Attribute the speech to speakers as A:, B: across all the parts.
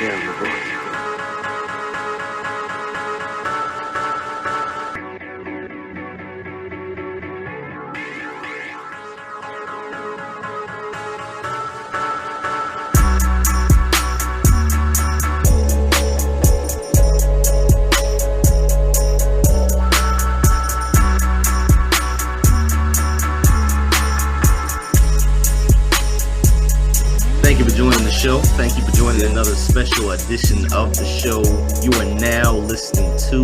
A: Yeah,
B: Thank you for joining the show. Thank you for joining another special edition of the show. You are now listening to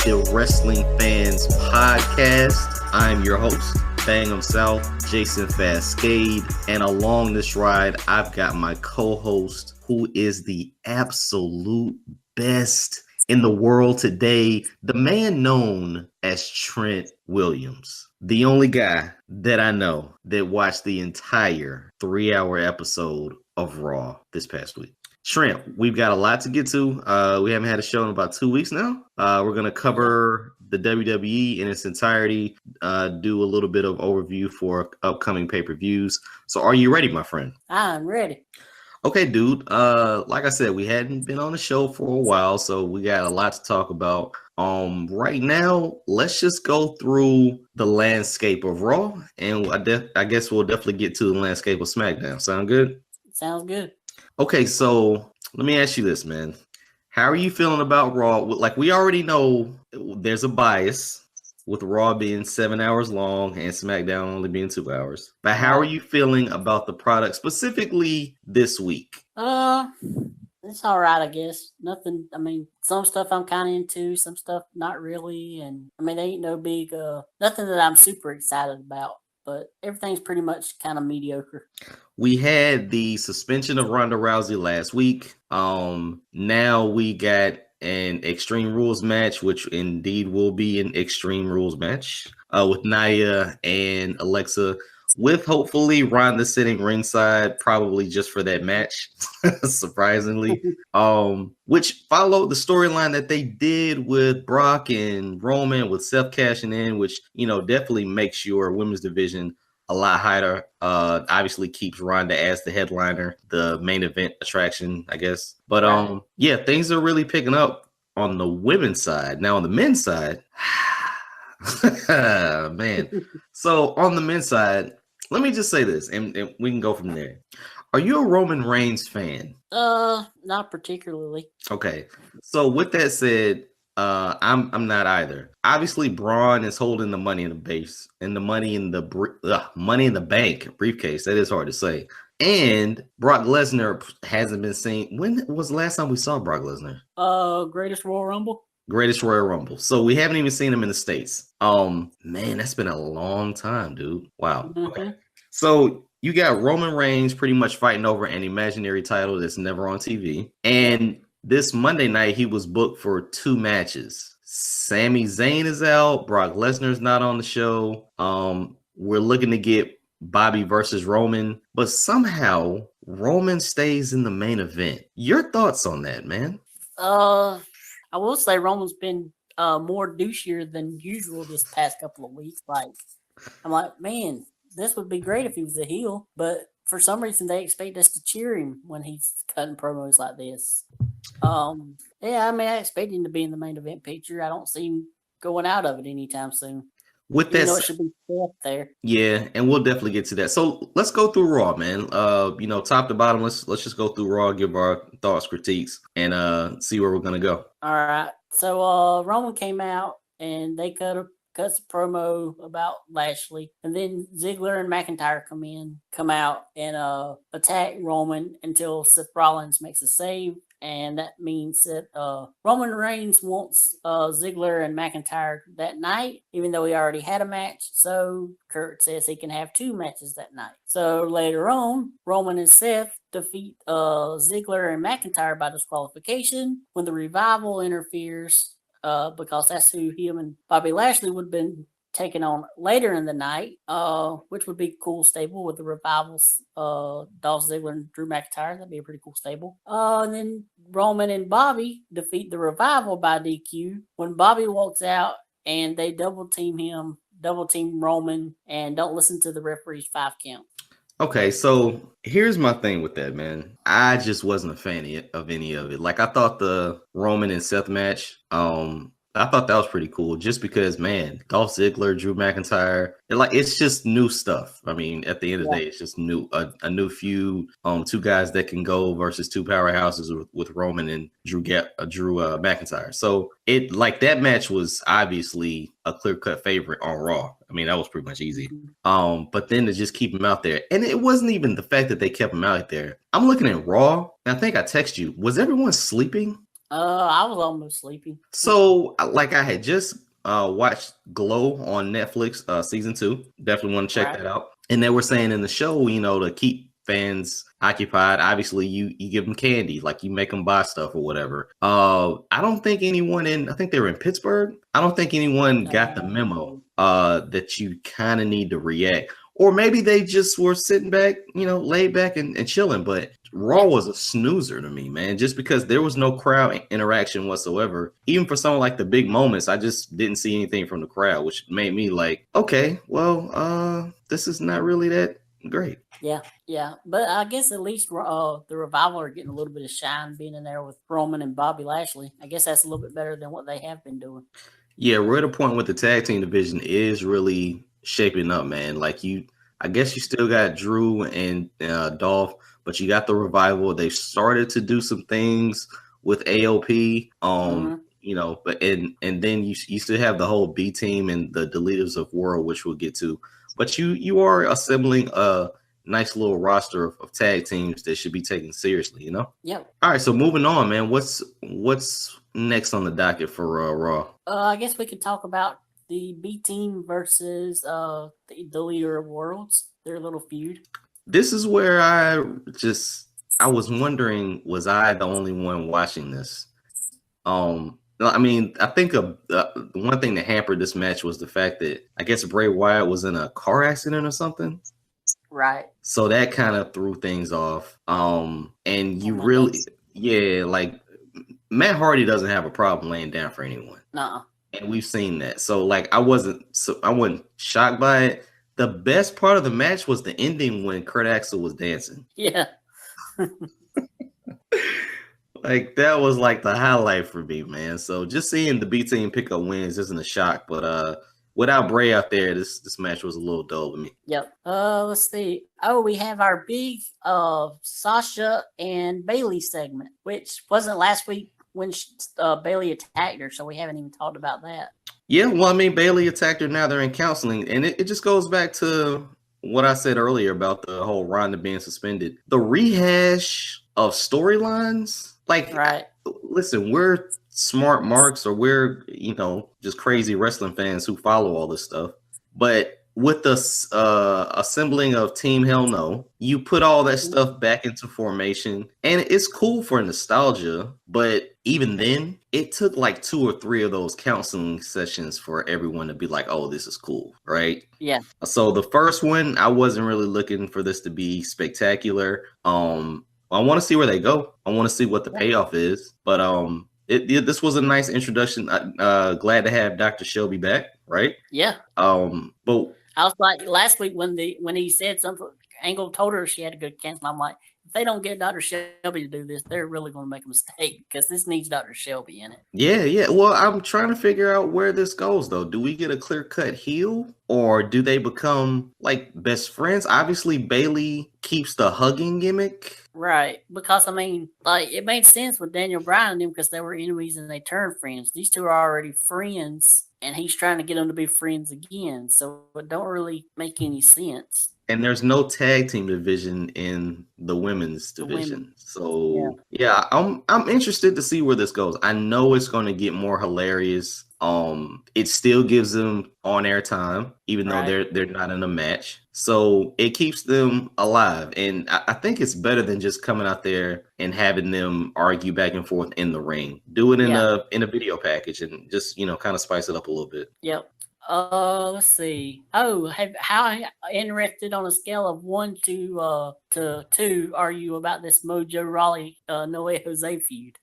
B: the Wrestling Fans Podcast. I'm your host, BangEm South, Jason Fastkade. And along this ride, I've got my co-host, who is the absolute best in the world today, the man known as Trent Williams. The only guy that I know that watched the entire 3-hour episode of Raw this past week. Trent, we've got a lot to get to. We haven't had a show in about 2 weeks now. We're going to cover the WWE in its entirety, do a little bit of overview for upcoming pay-per-views. So are you ready, my friend?
C: I'm ready.
B: Okay, dude. Like I said, we hadn't been on the show for a while, so we got a lot to talk about. Right now, let's just go through the landscape of Raw, and I guess we'll definitely get to the landscape of SmackDown. Sound good?
C: Sounds good.
B: Okay, so let me ask you this, man. How are you feeling about Raw? Like, we already know there's a bias with Raw being 7 hours long and SmackDown only being 2 hours. But how are you feeling about the product specifically this week?
C: It's all right, I guess. Nothing. I mean, some stuff I'm kind of into, some stuff not really, and I mean, they ain't no big, nothing that I'm super excited about. But everything's pretty much kind of mediocre.
B: We had the suspension of Ronda Rousey last week. Now we got an Extreme Rules match, which indeed will be an Extreme Rules match with Nia and Alexa, with hopefully Ronda sitting ringside, probably just for that match, surprisingly. Which followed the storyline that they did with Brock and Roman, with Seth cashing in, which, you know, definitely makes your women's division a lot higher. Obviously keeps Ronda as the headliner, the main event attraction, I guess. But yeah, things are really picking up on the women's side. Now on the men's side, man. So on the men's side, let me just say this, and we can go from there. Are you a Roman Reigns fan?
C: Not particularly.
B: Okay. So with that said, I'm not either. Obviously, Braun is holding the money in the base and the money in the bank briefcase. That is hard to say. And Brock Lesnar hasn't been seen. When was the last time we saw Brock Lesnar?
C: Greatest Royal Rumble.
B: Greatest Royal Rumble. So we haven't even seen him in the States. Man, that's been a long time, dude. Wow.
C: Mm-hmm.
B: Okay. So you got Roman Reigns pretty much fighting over an imaginary title that's never on TV. And this Monday night, he was booked for 2 matches. Sami Zayn is out. Brock Lesnar's not on the show. We're looking to get Bobby versus Roman, but somehow Roman stays in the main event. Your thoughts on that, man?
C: I will say Roman's been more douchier than usual this past couple of weeks. Like, I'm like, man, this would be great if he was a heel, but for some reason they expect us to cheer him when he's cutting promos like this. Yeah, I mean, I expect him to be in the main event picture. I don't see him going out of it anytime soon.
B: With that,
C: it should be up there.
B: Yeah, and we'll definitely get to that. So let's go through Raw, man. Top to bottom, let's just go through Raw, give our thoughts, critiques, and see where we're gonna go.
C: All right. So Roman came out and they cut a promo about Lashley, and then Ziggler and McIntyre come out and attack Roman until Seth Rollins makes a save. And that means that Roman Reigns wants Ziggler and McIntyre that night, even though he already had a match. So Kurt says he can have 2 matches that night. So later on, Roman and Seth defeat Ziggler and McIntyre by disqualification when the Revival interferes, because that's who him and Bobby Lashley would have been taken on later in the night, which would be cool stable with the Revivals, Dolph Ziggler and Drew McIntyre. That'd be a pretty cool stable. And then Roman and Bobby defeat the Revival by DQ when Bobby walks out and they double team Roman and don't listen to the referee's 5 count.
B: Okay, so here's my thing with that, man. I just wasn't a fan of any of it. Like I thought the Roman and Seth match, I thought that was pretty cool just because, man, Dolph Ziggler, Drew McIntyre, it's just new stuff. I mean, at the end of the
C: Yeah.
B: day, it's just a new feud. Two guys that can go versus two powerhouses with Roman and Drew McIntyre. So it like that match was obviously a clear cut favorite on Raw. I mean, that was pretty much easy.
C: Mhm.
B: But then to just keep him out there, and it wasn't even the fact that they kept him out there. I'm looking at Raw, and I think I text you. Was everyone sleeping?
C: I was almost sleepy.
B: So, like, I had just watched Glow on Netflix, season 2. Definitely want to check that out. And they were saying in the show, to keep fans occupied, obviously you give them candy, like you make them buy stuff or whatever. I don't think anyone I think they were in Pittsburgh. I don't think anyone got the memo that you kind of need to react. Or maybe they just were sitting back, laid back and chilling. But Raw was a snoozer to me, man, just because there was no crowd interaction whatsoever. Even for some like the big moments, I just didn't see anything from the crowd, which made me like, okay, well, this is not really that great.
C: Yeah. But I guess at least the Revival are getting a little bit of shine being in there with Roman and Bobby Lashley. I guess that's a little bit better than what they have been doing.
B: Yeah, we're at a point with the tag team division is really shaping up, man. Like I guess you still got Drew and Dolph, but you got the Revival. They've started to do some things with AOP. But and then you still have the whole B team and the Deleters of World, which we'll get to. But you are assembling a nice little roster of tag teams that should be taken seriously,
C: Yep.
B: All right, so moving on, man. What's next on the docket for Raw?
C: I guess we could talk about the B team versus the Leader of Worlds. Their little feud.
B: This is where I was wondering, was I the only one watching this? I mean, I think the one thing that hampered this match was the fact that I guess Bray Wyatt was in a car accident or something.
C: Right.
B: So that kind of threw things off. And you really, like Matt Hardy doesn't have a problem laying down for anyone.
C: No.
B: And we've seen that. So like I wasn't shocked by it. The best part of the match was the ending when Kurt Axel was dancing.
C: Yeah.
B: Like that was like the highlight for me, man. So just seeing the B team pick up wins isn't a shock, but without Bray out there, this match was a little dull to me.
C: Yep. Let's see. Oh, we have our big Sasha and Bailey segment, which wasn't last week when Bailey attacked her, so we haven't even talked about that.
B: Yeah, well, I mean, Bailey attacked her. Now they're in counseling, and it just goes back to what I said earlier about the whole Ronda being suspended. The rehash of storylines, like,
C: right.
B: Listen, we're smart marks, or we're just crazy wrestling fans who follow all this stuff. But with the assembling of Team Hell No, you put all that stuff back into formation, and it's cool for nostalgia. But even then, it took like 2 or 3 of those counseling sessions for everyone to be like, "Oh, this is cool," right?
C: Yeah.
B: So the first one, I wasn't really looking for this to be spectacular. I want to see where they go. I want to see what the payoff is. But this was a nice introduction. Glad to have Dr. Shelby back, right?
C: Yeah.
B: But
C: I was like last week when he said something, Angle told her she had to go cancel. I'm like, if they don't get Dr. Shelby to do this, they're really going to make a mistake because this needs Dr. Shelby in it.
B: Yeah. Well, I'm trying to figure out where this goes, though. Do we get a clear-cut heel, or do they become like best friends? Obviously, Bailey keeps the hugging gimmick.
C: Right, because I mean, like it made sense with Daniel Bryan and them because they were enemies and they turned friends. These two are already friends, and he's trying to get them to be friends again. So it don't really make any sense.
B: And there's no tag team division in the women's division. So yeah, I'm interested to see where this goes. I know it's going to get more hilarious. It still gives them on-air time, even though they're not in a match. So it keeps them alive. And I think it's better than just coming out there and having them argue back and forth in the ring. Do it in a video package and just, kind of spice it up a little bit.
C: Yep. Let's see. Oh, how interested on a scale of 1 to 2 are you about this Mojo Rawley Noe Jose feud?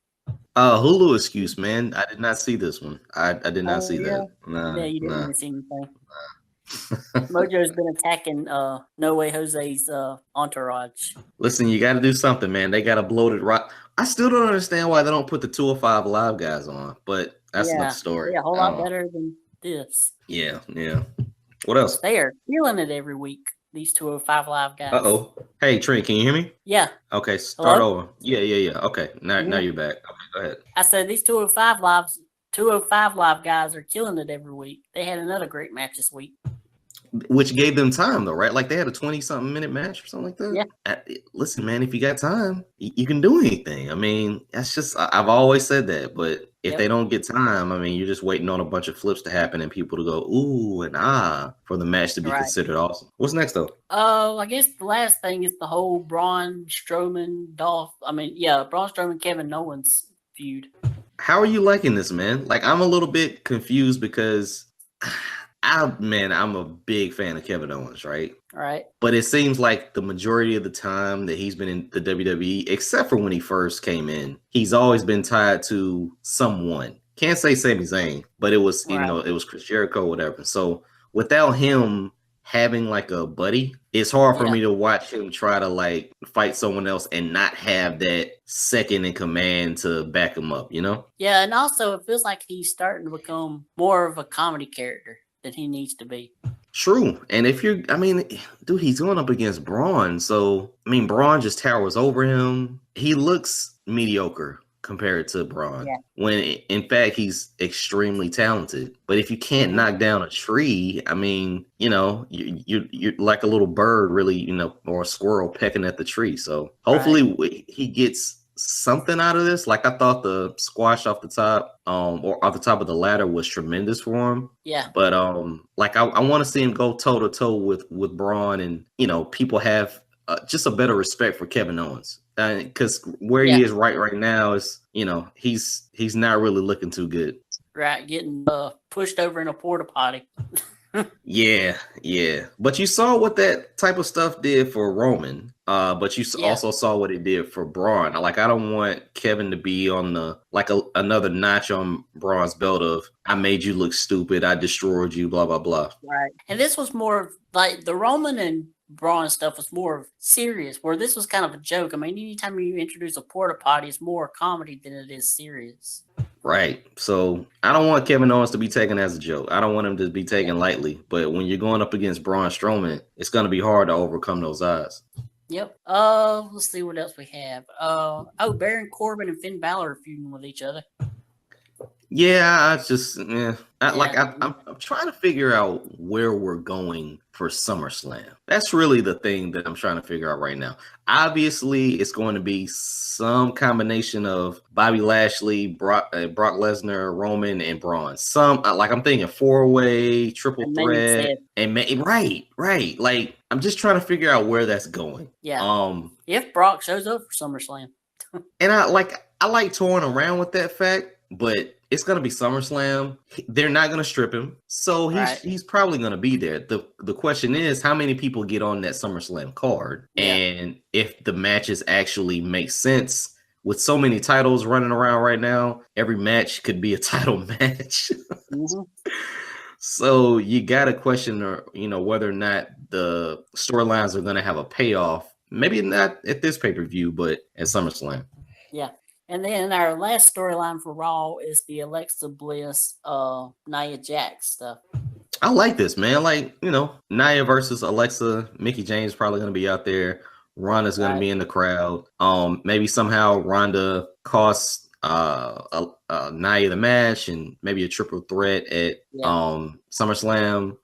B: Hulu excuse, man. I did not see this one. I did not see that.
C: Yeah, you didn't see anything. Mojo's been attacking No Way Jose's entourage.
B: Listen, you got to do something, man. They got a bloated rock. I still don't understand why they don't put the 205 Live guys on, but that's another story.
C: Yeah, a whole lot better than this.
B: Yeah. What else?
C: They are killing it every week, these 205 Live guys.
B: Uh-oh. Hey, Trent, can you hear me?
C: Yeah.
B: Okay, start over. Yeah. Okay, now you're back. Okay, go ahead.
C: I said these 205 Live guys are killing it every week. They had another great match this week.
B: Which gave them time, though, right? Like they had a 20-something minute match or something like that.
C: Yeah.
B: Listen, man, if you got time, you can do anything. I mean, that's just, I've always said that. But if they don't get time, I mean, you're just waiting on a bunch of flips to happen and people to go, ooh and ah, for the match to be considered awesome. What's next, though?
C: I guess the last thing is the whole Braun Strowman, Braun Strowman, Kevin Owens feud.
B: How are you liking this, man? Like, I'm a little bit confused because I'm a big fan of Kevin Owens, right?
C: Right.
B: But it seems like the majority of the time that he's been in the WWE, except for when he first came in, he's always been tied to someone. Can't say Sami Zayn, but it was, it was Chris Jericho, whatever. So without him having like a buddy, it's hard for me to watch him try to like fight someone else and not have that second in command to back him up, you know?
C: Yeah, and also it feels like he's starting to become more of a comedy character than he needs to be.
B: True. And dude, he's going up against Braun. So, Braun just towers over him. He looks mediocre compared to Braun, when in fact he's extremely talented. But if you can't knock down a tree, you're like a little bird, really, or a squirrel pecking at the tree. So hopefully he gets something out of this. Like I thought the squash off the top, or off the top of the ladder was tremendous for him.
C: Yeah.
B: But I want to see him go toe to toe with Braun, and people have just a better respect for Kevin Owens. Because where he is right now is, he's not really looking too good.
C: Right, getting pushed over in a porta potty.
B: Yeah. But you saw what that type of stuff did for Roman. But you also saw what it did for Braun. Like, I don't want Kevin to be on another notch on Braun's belt of, I made you look stupid, I destroyed you, blah, blah, blah.
C: Right. And this was more of like the Roman and Braun stuff was more serious, where this was kind of a joke. Anytime you introduce a porta potty, it's more comedy than it is serious.
B: Right. So I don't want Kevin Owens to be taken as a joke. I don't want him to be taken lightly. But when you're going up against Braun Strowman, it's going to be hard to overcome those odds.
C: Yep. Let's see what else we have. Baron Corbin and Finn Balor are feuding with each other.
B: Yeah, I'm trying to figure out where we're going for SummerSlam. That's really the thing that I'm trying to figure out right now. Obviously, it's going to be some combination of Bobby Lashley, Brock Lesnar, Roman, and Braun. I'm thinking 4-way, triple threat, right. Like, I'm just trying to figure out where that's going.
C: Yeah. If Brock shows up for SummerSlam.
B: And I like toying around with that fact, but it's going to be SummerSlam. They're not going to strip him. So he's probably going to be there. The question is, how many people get on that SummerSlam card? Yeah. And if the matches actually make sense. With so many titles running around right now, every match could be a title match. Mm-hmm. So you got to question, whether or not the storylines are going to have a payoff. Maybe not at this pay-per-view, but at SummerSlam.
C: Yeah. And then our last storyline for Raw is the Alexa Bliss, Nia Jax stuff.
B: I like this, man. Like, Nia versus Alexa. Mickie James probably going to be out there. Ronda's going to be in the crowd. Maybe somehow Ronda costs Nia the match, and maybe a triple threat at SummerSlam.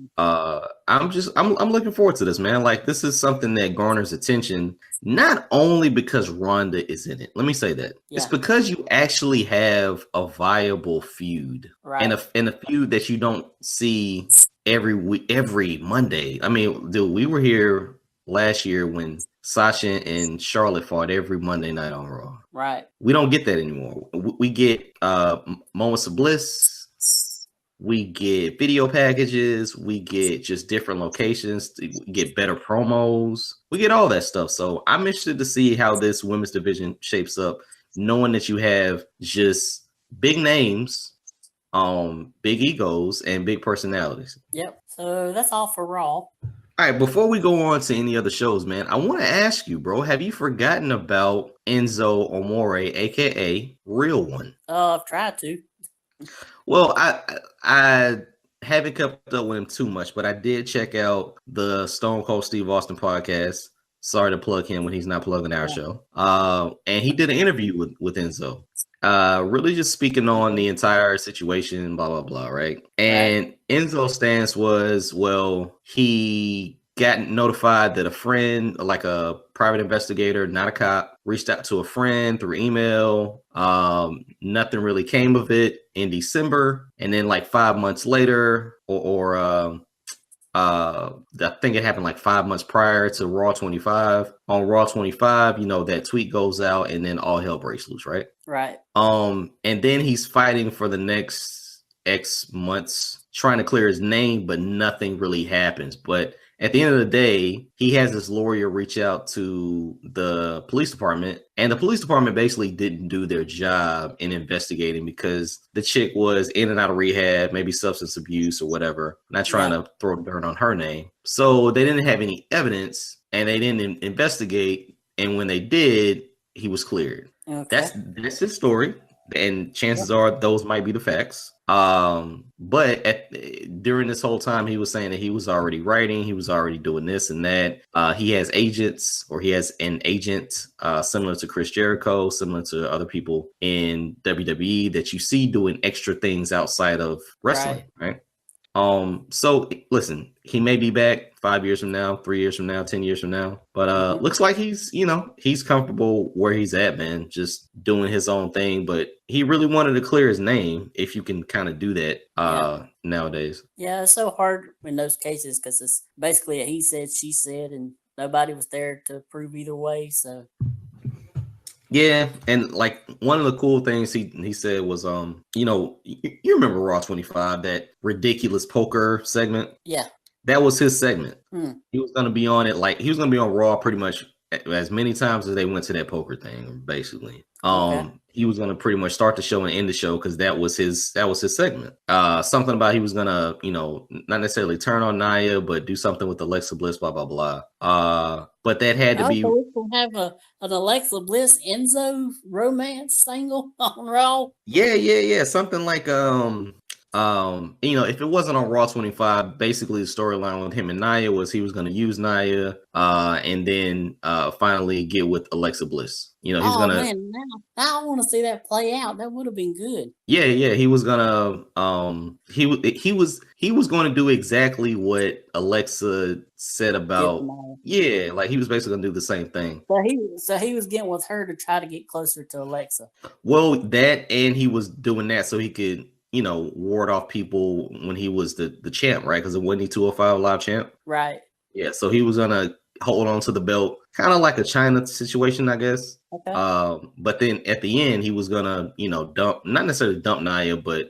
B: I'm looking forward to this, man. Like, this is something that garners attention, not only because Ronda is in it. Let me say that. It's because you actually have a viable feud, and a feud that you don't see every week, every Monday. Dude, we were here last year when Sasha and Charlotte fought every Monday night on Raw.
C: Right.
B: We don't get that anymore. We get moments of bliss. We get video packages. We get just different locations. We get better promos. We get all that stuff. So I'm interested to see how this women's division shapes up, knowing that you have just big names, big egos, and big personalities.
C: Yep. So that's all for Raw.
B: All right, before we go on to any other shows, man, I want to ask you, bro, have you forgotten about Enzo Amore, aka Real One?
C: I've tried to.
B: Well, I haven't kept up with him too much, but I did check out the Stone Cold Steve Austin podcast. Sorry to plug him when he's not plugging our show. And he did an interview with Enzo. Really just speaking on the entire situation, blah blah blah, right? And Enzo's stance was, well, he got notified that a friend, like a private investigator, not a cop, reached out to a friend through email. Nothing really came of it in December, and then like 5 months later, I think it happened like 5 months prior to Raw 25. On Raw 25, you know, that tweet goes out, and then all hell breaks loose, right?
C: Right.
B: And then he's fighting for the next X months, trying to clear his name, but nothing really happens. But at the end of the day, he has this lawyer reach out to the police department, and the police department basically didn't do their job in investigating because the chick was in and out of rehab, maybe substance abuse or whatever. Not trying to throw dirt on her name. So they didn't have any evidence, and they didn't investigate. And when they did, he was cleared.
C: Okay.
B: That's his story, and chances are those might be the facts. But during this whole time, he was saying that he was already writing, he was already doing this and that. He has agents, or he has an agent similar to Chris Jericho, similar to other people in WWE that you see doing extra things outside of wrestling, right? So listen, he may be back 5 years from now, 3 years from now, 10 years from now, but looks like he's comfortable where he's at, man, just doing his own thing. But he really wanted to clear his name, if you can kind of do that nowadays.
C: Yeah, it's so hard in those cases because it's basically a he said, she said, and nobody was there to prove either way. So
B: yeah, and like one of the cool things he said was, you remember Raw 25, that ridiculous poker segment?
C: Yeah.
B: That was his segment. He was going to be on it, like he was going to be on Raw pretty much as many times as they went to that poker thing, basically. He was going to pretty much start the show and end the show because that was his segment. Something about he was going to, not necessarily turn on Nia, but do something with Alexa Bliss, blah, blah, blah. But that had to be.
C: So we can have an Alexa Bliss Enzo romance single on Raw.
B: Yeah. Something like, if it wasn't on Raw 25, basically the storyline with him and Nia was he was going to use Nia, and then finally get with Alexa Bliss. He's gonna.
C: Man, now I want to see that play out. That would have been good.
B: Yeah. He was gonna. He was going to do exactly what Alexa said about. Yeah, like he was basically gonna do the same thing.
C: So he was getting with her to try to get closer to Alexa.
B: Well, that, and he was doing that so he could, ward off people when he was the champ, right? Because it wasn't he 205 Live champ, right? Yeah, so he was gonna hold on to the belt, kind of like a China situation, I guess. Okay. But then at the end, he was gonna, not necessarily dump Nia, but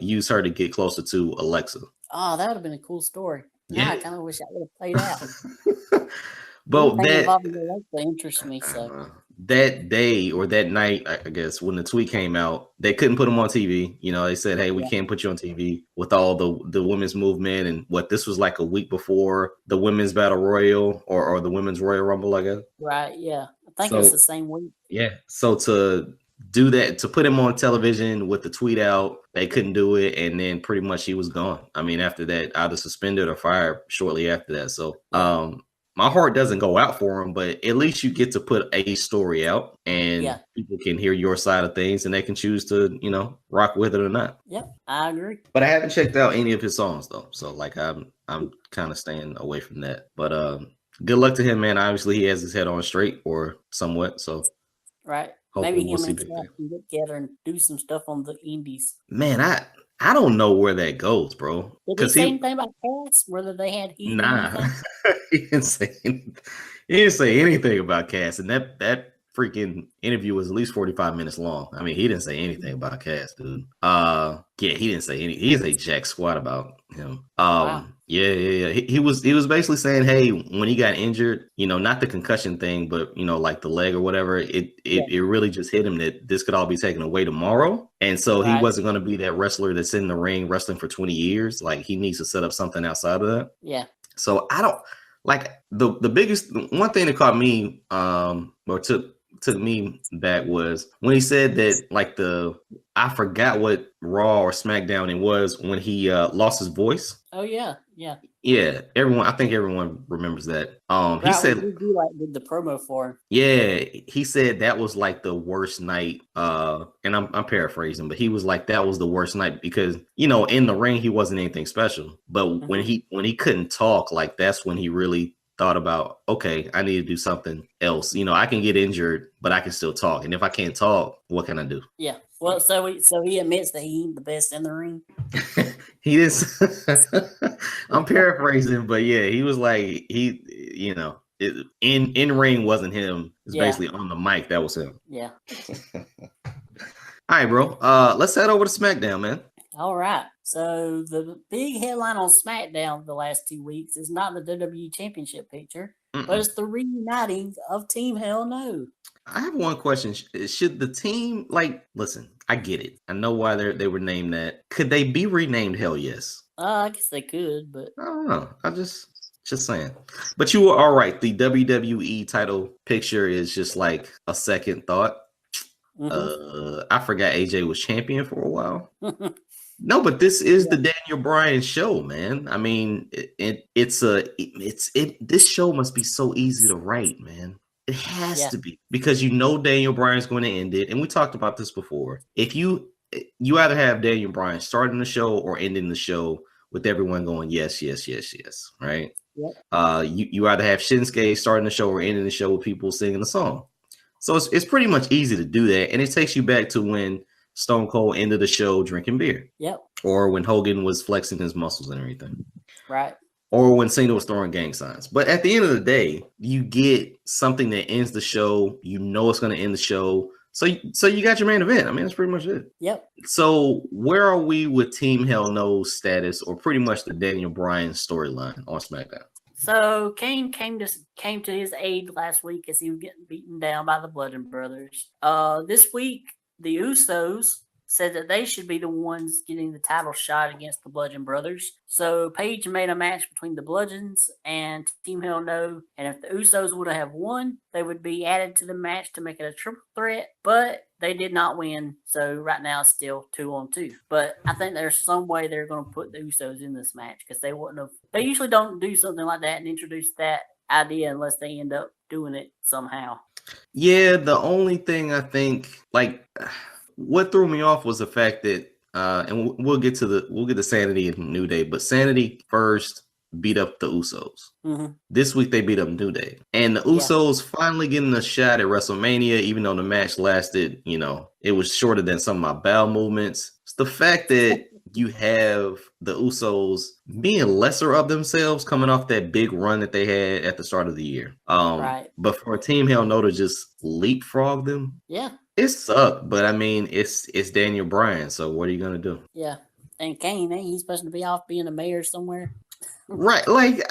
B: use her to get closer to Alexa.
C: Oh, that would have been a cool story. Yeah, I kind of wish I would have played out.
B: But that
C: Alexa interests me. So
B: that day or that night, I guess, when the tweet came out, they couldn't put him on TV. They said, hey, we can't put you on TV with all the women's movement. And this was like a week before the women's battle royal or the women's Royal Rumble, I guess. Right. Yeah. I think it's the same week. Yeah. So to do that, to put him on television with the tweet out, they couldn't do it. And then pretty much he was gone. I mean, after that, either suspended or fired shortly after that. So, my heart doesn't go out for him, but at least you get to put a story out and people can hear your side of things and they can choose to, rock with it or not. Yep, I agree. But I haven't checked out any of his songs though. So like I'm kind of staying away from that. But good luck to him, man. Obviously he has his head on straight or somewhat. So
C: right. Maybe him and Trent can get together and do some stuff on the indies.
B: Man, I don't know where that goes, bro.
C: Did he say anything about Cass? Whether they had heat?
B: Nah, he didn't say anything about Cass, and that freaking interview was at least 45 minutes long. I mean, he didn't say anything about Cass, dude. Yeah, he didn't say he didn't say jack squat about him.
C: Wow.
B: Yeah. He was basically saying, hey, when he got injured, not the concussion thing, but like the leg or whatever, it really just hit him that this could all be taken away tomorrow. And so he wasn't going to be that wrestler that's in the ring wrestling for 20 years. Like, he needs to set up something outside of that.
C: Yeah.
B: So I don't like the biggest one thing that caught me or took me back was when he said that, like, I forgot what Raw or SmackDown it was when he lost his voice.
C: Oh yeah.
B: I think everyone remembers that. He said
C: did the promo for him.
B: Yeah, he said that was like the worst night. And I'm paraphrasing, but he was like, that was the worst night because in the ring he wasn't anything special, but when he couldn't talk, like, that's when he really thought about, okay, I need to do something else. I can get injured, but I can still talk, and if I can't talk, what can I do?
C: Yeah. Well, so he admits that he ain't the best in the ring.
B: He is. I'm paraphrasing, but yeah, he was like, in ring wasn't him. It's basically on the mic that was him.
C: Yeah.
B: All right, bro. Let's head over to SmackDown, man.
C: All right. So the big headline on SmackDown the last 2 weeks is not the WWE Championship picture, but it's the reuniting of Team Hell No.
B: I have one question. Should the team, like, listen, I get it. I know why they were named that. Could they be renamed Hell Yes?
C: I guess they could, but
B: I don't know. I just saying. But you were all right. The WWE title picture is just like a second thought. I forgot AJ was champion for a while. No, but this is the Daniel Bryan show, man. I mean, this show must be so easy to write, man. It has to be, because Daniel Bryan's going to end it, and we talked about this before. If you either have Daniel Bryan starting the show or ending the show with everyone going yes, yes, yes, yes, right? Yep. You either have Shinsuke starting the show or ending the show with people singing the song. So it's pretty much easy to do that, and it takes you back to when Stone Cold ended the show drinking beer. Yep. Or when Hogan was flexing his muscles and everything. Right. Or when Cena was throwing gang signs. But at the end of the day, you get something that ends the show. It's going to end the show. So you got your main event. I mean, that's pretty much it. Yep. So where are we with Team Hell No's status, or pretty much the Daniel Bryan storyline on SmackDown?
C: So Kane came to his aid last week as he was getting beaten down by the Bludgeon Brothers. This week, the Usos said that they should be the ones getting the title shot against the Bludgeon Brothers. So Paige made a match between the Bludgeons and Team Hell No, and if the Usos would have won, they would be added to the match to make it a triple threat, but they did not win, so right now it's still 2-on-2. But I think there's some way they're going to put the Usos in this match, because they wouldn't have. They usually don't do something like that and introduce that idea unless they end up doing it somehow.
B: Yeah, the only thing I think, like, what threw me off was the fact that, and we'll get to Sanity and New Day, but Sanity first beat up the Usos. Mm-hmm. This week they beat up New Day, and the Usos finally getting a shot at WrestleMania, even though the match lasted, it was shorter than some of my bowel movements. It's the fact that you have the Usos being lesser of themselves coming off that big run that they had at the start of the year. Right. But for Team Hell No to just leapfrog them, it sucked. But I mean, it's Daniel Bryan, so what are you gonna do? Yeah,
C: and Kane, ain't he supposed to be off being a mayor somewhere?
B: Right. Like,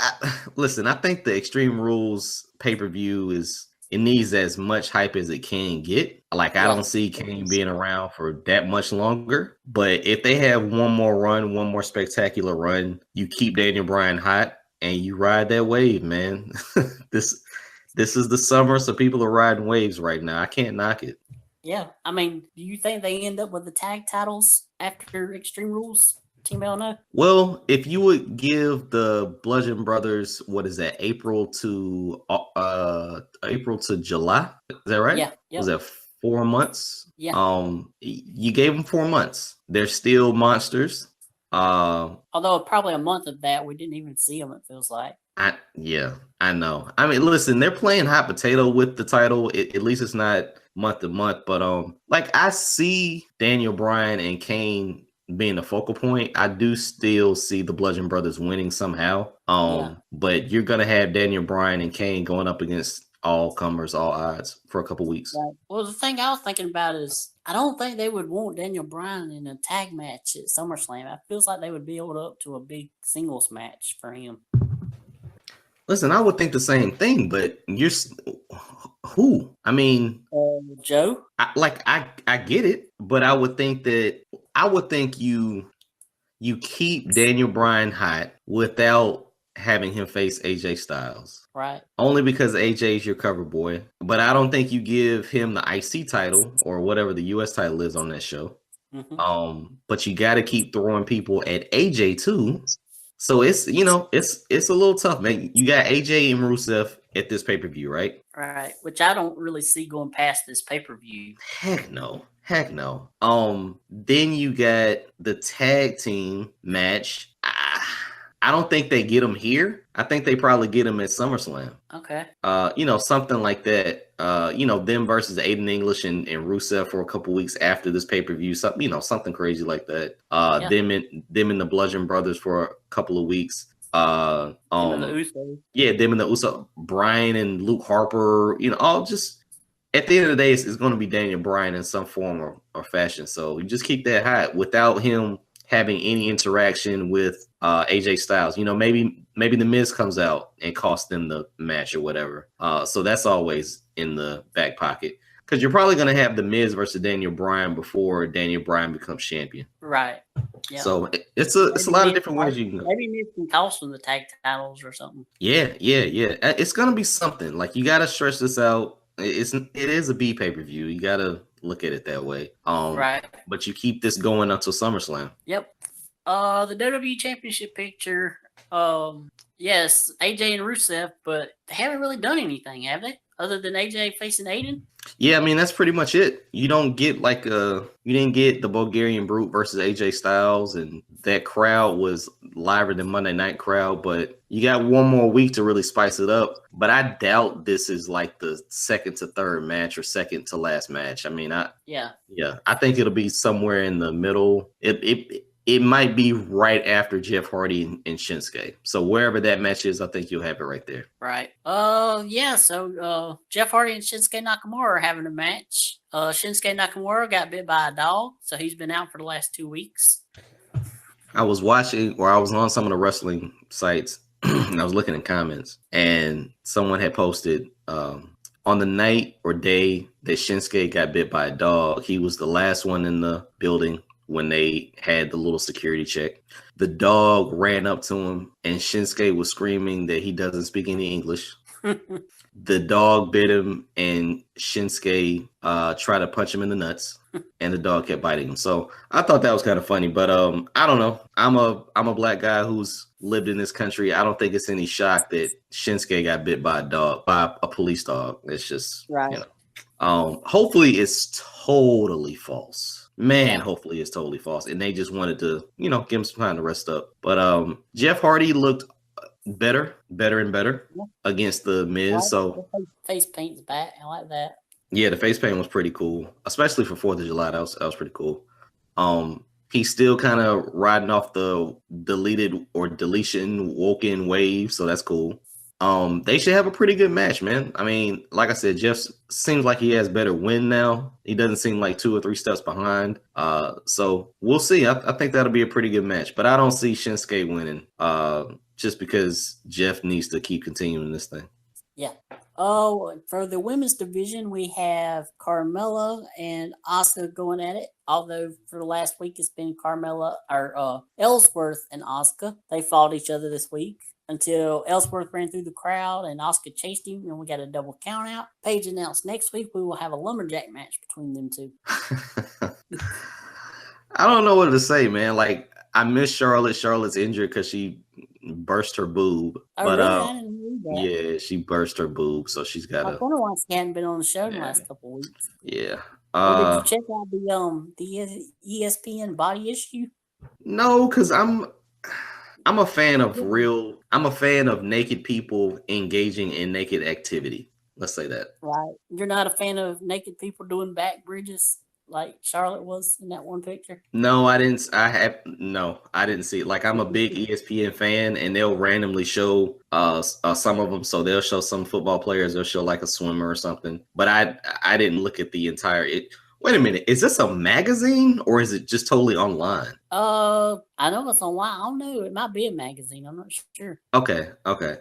B: listen, I think the Extreme Rules pay-per-view it needs as much hype as it can get. Like, I don't see Kane being around for that much longer. But if they have one more spectacular run, you keep Daniel Bryan hot and you ride that wave, man. This is the summer, so people are riding waves right now. I can't knock it.
C: Yeah. I mean, do you think they end up with the tag titles after Extreme Rules? Team Hell No?
B: Well, if you would give the Bludgeon Brothers, what is that, April to July? Is that right? Yeah. Yep. Was that 4 months? Yeah. You gave them 4 months. They're still monsters.
C: Although probably a month of that, we didn't even see them, it feels like.
B: I know. I mean, listen, they're playing hot potato with the title. At least it's not month to month. But like, I see Daniel Bryan and Kane being the focal point. I do still see the Bludgeon Brothers winning somehow. But you're gonna have Daniel Bryan and Kane going up against all comers, all odds for a couple weeks.
C: Right. Well, the thing I was thinking about is I don't think they would want Daniel Bryan in a tag match at SummerSlam. I feels like they would build up to a big singles match for him.
B: Listen, I would think the same thing, but who? I mean,
C: Joe.
B: I get it, but I would think you keep Daniel Bryan hot without having him face AJ Styles.
C: Right.
B: Only because AJ is your cover boy. But I don't think you give him the IC title or whatever the US title is on that show.
C: Mm-hmm.
B: But you got to keep throwing people at AJ too. So it's a little tough, man. You got AJ and Rusev at this pay-per-view, right?
C: Right. Which I don't really see going past this pay-per-view.
B: Heck no. Then you got the tag team match. I don't think they get them here. I think they probably get them at SummerSlam.
C: Okay.
B: Something like that. Them versus Aiden English and Rusev for a couple weeks after this pay-per-view. Something crazy like that. Them and the Bludgeon Brothers for a couple of weeks.
C: Them and the Usos.
B: Yeah, them and the Usos. Brian and Luke Harper. All just at the end of the day, it's going to be Daniel Bryan in some form or fashion. So you just keep that hot without him having any interaction with AJ Styles. Maybe the Miz comes out and costs them the match or whatever. So that's always in the back pocket because you're probably going to have the Miz versus Daniel Bryan before Daniel Bryan becomes champion.
C: Right. Yeah.
B: So it's a lot of different ways you can go.
C: Maybe Miz can cost them the tag titles or something.
B: Yeah. It's going to be something. Like you got to stretch this out. It is a B pay-per-view. You got to look at it that way.
C: Right.
B: But you keep this going until SummerSlam.
C: Yep. The WWE Championship picture. Yes, AJ and Rusev, but they haven't really done anything, have they? Other than AJ facing Aiden?
B: Yeah, I mean that's pretty much it. You don't get you didn't get the Bulgarian Brute versus AJ Styles, and that crowd was liver than Monday Night crowd. But you got one more week to really spice it up. But I doubt this is like the second to third match or second to last match. I mean, I think it'll be somewhere in the middle. It might be right after Jeff Hardy and Shinsuke. So wherever that match is, I think you'll have it right there.
C: Right. So Jeff Hardy and Shinsuke Nakamura are having a match. Shinsuke Nakamura got bit by a dog, so he's been out for the last 2 weeks.
B: I was watching, or I was on some of the wrestling sites, and I was looking at comments, and someone had posted on the night or day that Shinsuke got bit by a dog, he was the last one in the building when they had the little security check. The dog ran up to him, and Shinsuke was screaming that he doesn't speak any English. The dog bit him, and Shinsuke tried to punch him in the nuts, and the dog kept biting him. So I thought that was kind of funny, but I don't know. I'm a black guy who's lived in this country. I don't think it's any shock that Shinsuke got bit by a police dog. It's just
C: right.
B: Hopefully it's totally false. Hopefully it's totally false. And they just wanted to, give him some time to rest up. But Jeff Hardy looked better and better against the Miz. So
C: face paint's back. I like that.
B: Yeah, the face paint was pretty cool, especially for 4th of July. That was pretty cool. He's still kind of riding off the deleted or deletion woken wave, so that's cool. They should have a pretty good match, man. I mean, like I said, Jeff seems like he has better win now. He doesn't seem like 2 or 3 steps behind. So we'll see. I think that'll be a pretty good match, but I don't see Shinsuke winning. Just because Jeff needs to keep continuing this thing.
C: Yeah. Oh, for the women's division, we have Carmella and Asuka going at it. Although for the last week, it's been Carmella or Ellsworth and Asuka. They fought each other this week until Ellsworth ran through the crowd and Asuka chased him, and we got a double count out. Paige announced next week we will have a lumberjack match between them two.
B: I don't know what to say, man. Like, I miss Charlotte. Charlotte's injured because she burst her boob. Yeah, she burst her boob, so she's got to.
C: I wonder why she hadn't been on the show in the last couple of weeks.
B: Yeah.
C: Did you check out the ESPN body issue?
B: No, because I'm a fan of I'm a fan of naked people engaging in naked activity. Let's say that.
C: Right. You're not a fan of naked people doing back bridges like Charlotte was in that one picture?
B: No, I didn't. I didn't see it. Like, I'm a big ESPN fan, and they'll randomly show some of them. So they'll show some football players. They'll show like a swimmer or something. But I didn't look at the entire. Wait a minute. Is this a magazine or is it just totally online?
C: I know it's online. I don't know. It might be a magazine. I'm not sure.
B: Okay.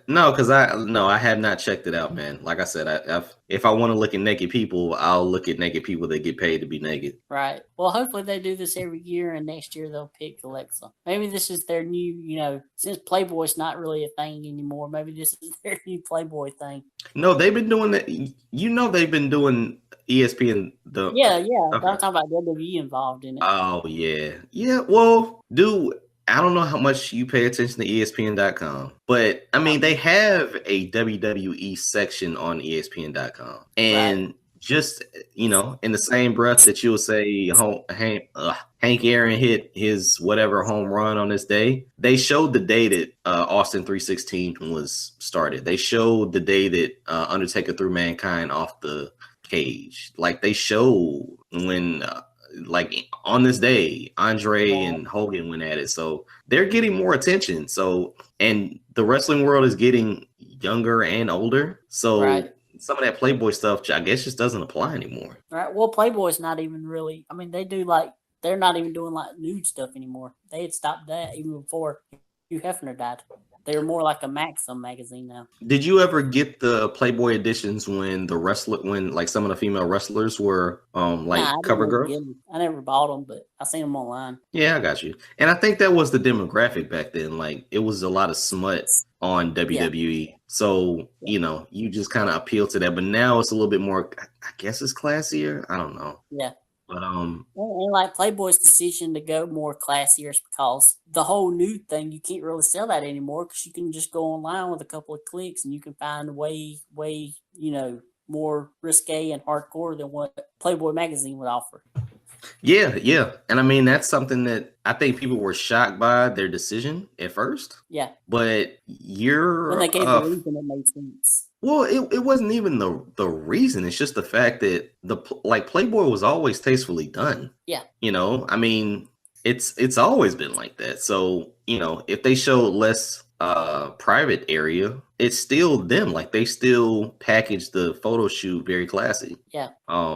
B: No, because I have not checked it out, man. Like I said, if I want to look at naked people, I'll look at naked people that get paid to be naked.
C: Right. Well, hopefully they do this every year, and next year they'll pick Alexa. Maybe this is their new, since Playboy's not really a thing anymore, maybe this is their new Playboy thing.
B: No, they've been doing that. They've been doing ESPN.
C: Yeah.
B: Okay.
C: I'm talking about WWE involved in it.
B: Oh, yeah. Well, dude, I don't know how much you pay attention to ESPN.com, but I mean, they have a WWE section on ESPN.com, and right. Just in the same breath that you'll say Hank Aaron hit his whatever home run on this day, they showed the day that Austin 316 was started. They showed the day that Undertaker threw Mankind off the cage. Like, they show when like on this day Andre and Hogan went at it. So they're getting more attention. So, and the wrestling world is getting younger and older. So right. Some of that Playboy stuff, I guess, just doesn't apply anymore.
C: Right. Well, Playboy's not even really, I mean, they're not even doing like nude stuff anymore. They had stopped that even before Hugh Hefner died. They're more like a Maxim magazine now.
B: Did you ever get the Playboy editions when like some of the female wrestlers were cover girls?
C: I never bought them, but I seen them online.
B: Yeah, I got you. And I think that was the demographic back then. Like, it was a lot of smut on WWE. Yeah. So, you just kind of appeal to that. But now it's a little bit more, I guess it's classier. I don't know.
C: Yeah.
B: But
C: and like Playboy's decision to go more classier is because the whole nude thing, you can't really sell that anymore because you can just go online with a couple of clicks and you can find way more risque and hardcore than what Playboy magazine would offer.
B: Yeah. And I mean, that's something that I think people were shocked by their decision at first.
C: Yeah.
B: But
C: when they gave the reason, it made sense.
B: Well, it wasn't even the reason. It's just the fact that Playboy was always tastefully done.
C: Yeah.
B: I mean, it's always been like that. So, if they showed less private area, it's still them. Like, they still package the photo shoot very classy.
C: Yeah.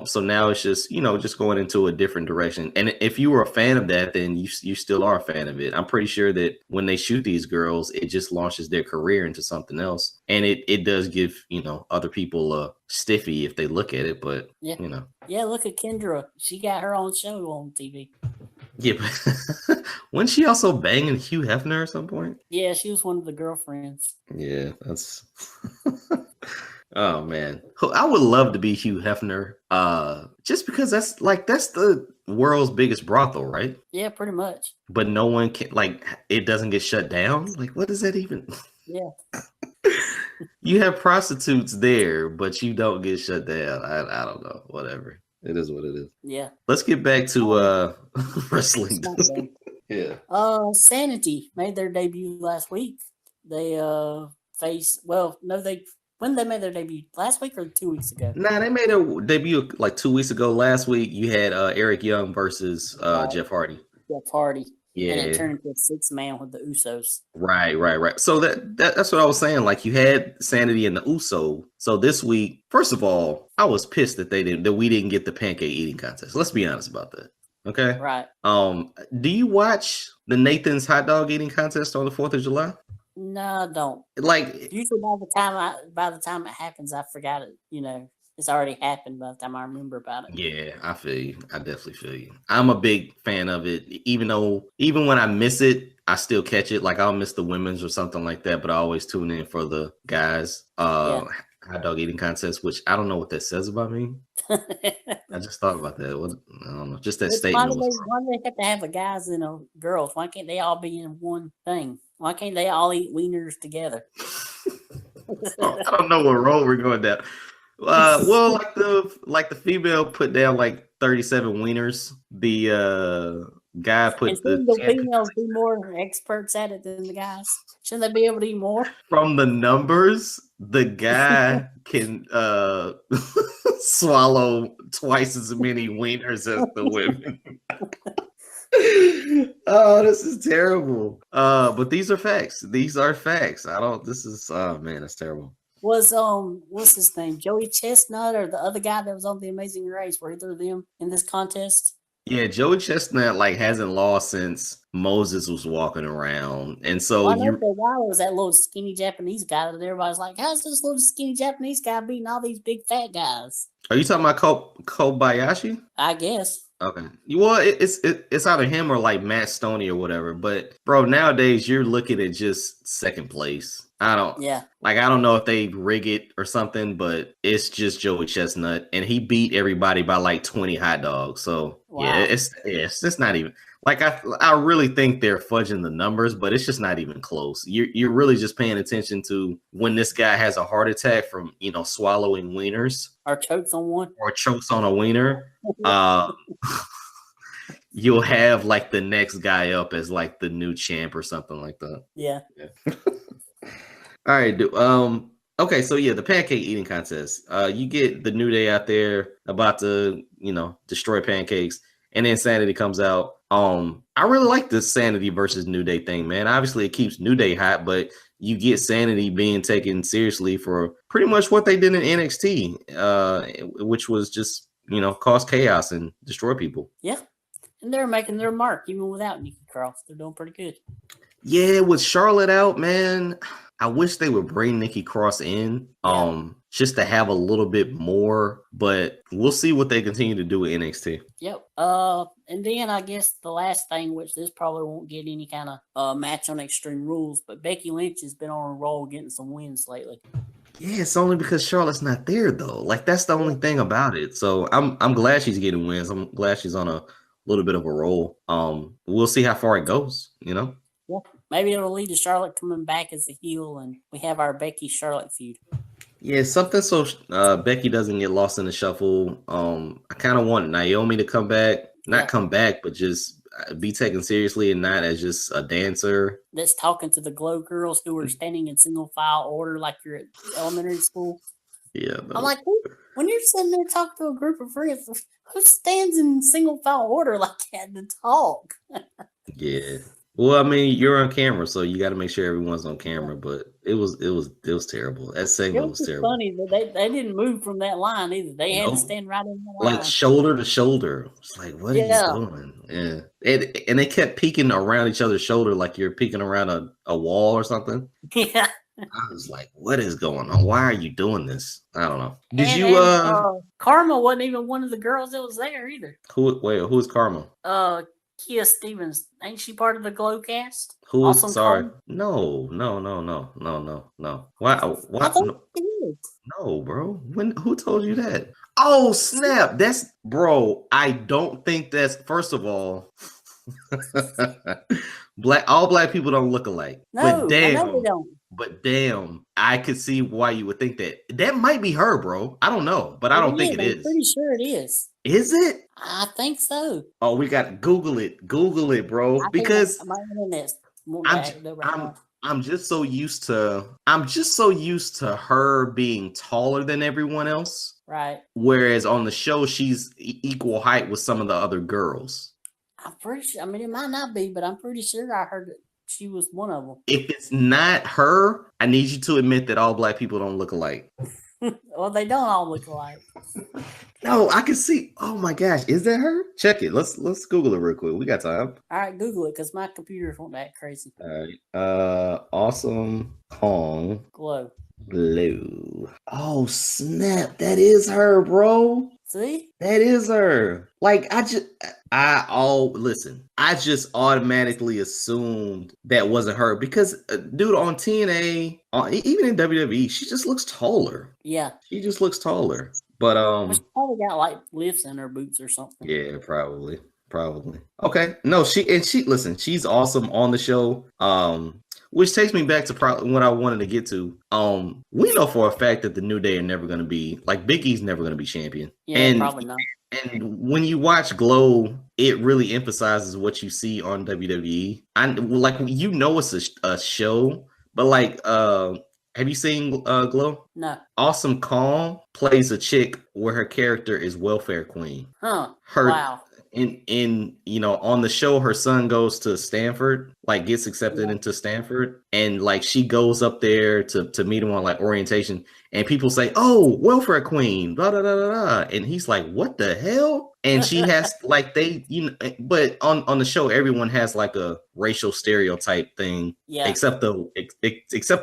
B: So now it's just, just going into a different direction. And if you were a fan of that, then you still are a fan of it. I'm pretty sure that when they shoot these girls, it just launches their career into something else. And it does give, other people a stiffy if they look at it. But,
C: Yeah, look at Kendra. She got her own show on TV.
B: Yeah, but wasn't she also banging Hugh Hefner at some point?
C: Yeah, she was one of the girlfriends.
B: Yeah, that's oh man. I would love to be Hugh Hefner. Just because that's the world's biggest brothel, right?
C: Yeah, pretty much.
B: But no one can, it doesn't get shut down. Like, what does that even?
C: Yeah.
B: You have prostitutes there, but you don't get shut down. I don't know. Whatever. It is what it is.
C: Yeah.
B: Let's get back to wrestling. Yeah.
C: Sanity made their debut last week. They when they made their debut, last week or 2 weeks ago?
B: Nah, they made a debut like 2 weeks ago. Last week you had Eric Young versus Jeff Hardy.
C: Jeff Hardy.
B: Yeah.
C: And it turned into a 6-man with the Usos.
B: Right. So that's what I was saying. Like, you had Sanity and the Uso. So this week, first of all, I was pissed that we didn't get the pancake eating contest. Let's be honest about that. Okay.
C: Right.
B: Do you watch the Nathan's hot dog eating contest on the 4th of July?
C: No, I don't.
B: Like,
C: usually by the time it happens, I forgot it. It's already happened by the time I remember about it.
B: Yeah, I feel you. I definitely feel you. I'm a big fan of it. Even when I miss it, I still catch it. Like, I'll miss the women's or something like that, but I always tune in for the guys. Hot dog eating contest, which I don't know what that says about me. I just thought about that. I don't know. Just that statement.
C: Why do they have to have a guys and a girls? Why can't they all be in one thing? Why can't they all eat wieners together?
B: I don't know what road we're going down. Well, like the female put down like 37 wieners. The Guy
C: And
B: put the
C: shouldn't the
B: champion
C: females be more experts at it than the guys? Shouldn't they be able to eat more?
B: from the numbers. The guy can swallow twice as many wieners as the women. Oh, this is terrible. But these are facts. These are facts. I don't. This is. Oh man, that's terrible.
C: Was what's his name? Joey Chestnut or the other guy that was on the Amazing Race? Were either of them in this contest?
B: Yeah, Joey Chestnut like hasn't lost since Moses was walking around, and so
C: Well, I know
B: you
C: for a while it was that little skinny Japanese guy that everybody's like, "How's this little skinny Japanese guy beating all these big fat guys?"
B: are you talking about Kobayashi?
C: I guess.
B: Okay. Well, it's either him or like Matt Stoney or whatever. But bro, nowadays you're looking at just second place. I don't know if they rig it or something, but it's just Joey Chestnut, and he beat everybody by like 20 hot dogs. So yeah, it's just not even like I really think they're fudging the numbers, but it's just not even close. You're really just paying attention to when this guy has a heart attack from swallowing wieners
C: or chokes on one
B: or chokes on a wiener. You'll have like the next guy up as like the new champ or something like that.
C: Yeah.
B: All right. Okay. So yeah, the pancake eating contest. You get the New Day out there about to, destroy pancakes, and then Sanity comes out. I really like this Sanity versus New Day thing, man. Obviously, it keeps New Day hot, but you get Sanity being taken seriously for pretty much what they did in NXT, which was just cause chaos and destroy people.
C: Yeah. And they're making their mark even without Nikki Cross. They're doing pretty good.
B: Yeah, with Charlotte out, man, I wish they would bring Nikki Cross in just to have a little bit more, but we'll see what they continue to do with NXT.
C: Yep. And then I guess the last thing, which this probably won't get any kind of match on Extreme Rules, but Becky Lynch has been on a roll getting some wins lately.
B: Yeah, it's only because Charlotte's not there though. Like that's the only thing about it. So I'm glad she's getting wins. I'm glad she's on a little bit of a roll. We'll see how far it goes, Yeah.
C: Maybe it'll lead to Charlotte coming back as a heel, and we have our Becky Charlotte feud.
B: Yeah, something so Becky doesn't get lost in the shuffle. I kind of want Naomi to come back, come back, but just be taken seriously and not as just a dancer.
C: That's talking to the Glow girls who are standing in single file order like you're at elementary school.
B: Yeah,
C: I'm like, when you're sitting there talking to a group of friends, who stands in single file order like that to talk?
B: Yeah. Well, I mean, you're on camera, so you got to make sure everyone's on camera. But it was terrible. That segment was terrible.
C: Funny that they didn't move from that line either. They had to stand right in the line,
B: like shoulder to shoulder. It's like, what are you doing? Yeah, and they kept peeking around each other's shoulder, like you're peeking around a wall or something.
C: Yeah.
B: I was like, what is going on? Why are you doing this? I don't know.
C: Karma wasn't even one of the girls that was there either.
B: Who's Karma?
C: Kia Stevens, ain't she part of the Glow cast?
B: Who?
C: Awesome.
B: Sorry, no. Why? No, bro. Who told you that? Oh snap! That's bro. I don't think that's. First of all, all black people don't look alike.
C: No,
B: but damn,
C: I know they don't.
B: But damn, I could see why you would think that. That might be her, bro. I don't know, but I don't think it is.
C: I'm pretty sure it is.
B: Is it?
C: I think so.
B: Oh, we got to Google it. Google it, bro. Because I'm just so used to her being taller than everyone else.
C: Right.
B: Whereas on the show, she's equal height with some of the other girls.
C: I'm pretty sure. I mean, it might not be, but I'm pretty sure I heard that she was one of them.
B: If it's not her, I need you to admit that all black people don't look alike.
C: Well, they don't all look alike.
B: No, I can see. Oh my gosh, is that her? Check it. Let's Google it real quick. We got time.
C: All right, Google it because my computer won't act crazy.
B: All right. Awesome Kong
C: Glow.
B: Oh snap! That is her, bro.
C: See?
B: That is her. Like I just automatically assumed that wasn't her because dude on TNA, even in WWE, she just looks taller.
C: Yeah.
B: She just looks taller. But
C: she probably got like lifts in her boots or something.
B: Yeah, probably. Okay. No, she's awesome on the show. Which takes me back to probably what I wanted to get to. We know for a fact that the New Day are never going to be like Big E's never going to be champion.
C: Yeah, probably not.
B: And when you watch Glow, it really emphasizes what you see on WWE. Like it's a show, but like have you seen Glow?
C: No.
B: Awesome Calm plays a chick where her character is welfare queen.
C: Huh.
B: Her
C: Wow.
B: in on the show, her son goes to Stanford, like gets accepted into Stanford, and like she goes up there to meet him on like orientation, and people say, "Oh, welfare queen," blah blah blah blah, blah. And he's like, "What the hell?" And she has like but on the show, everyone has like a racial stereotype thing, except the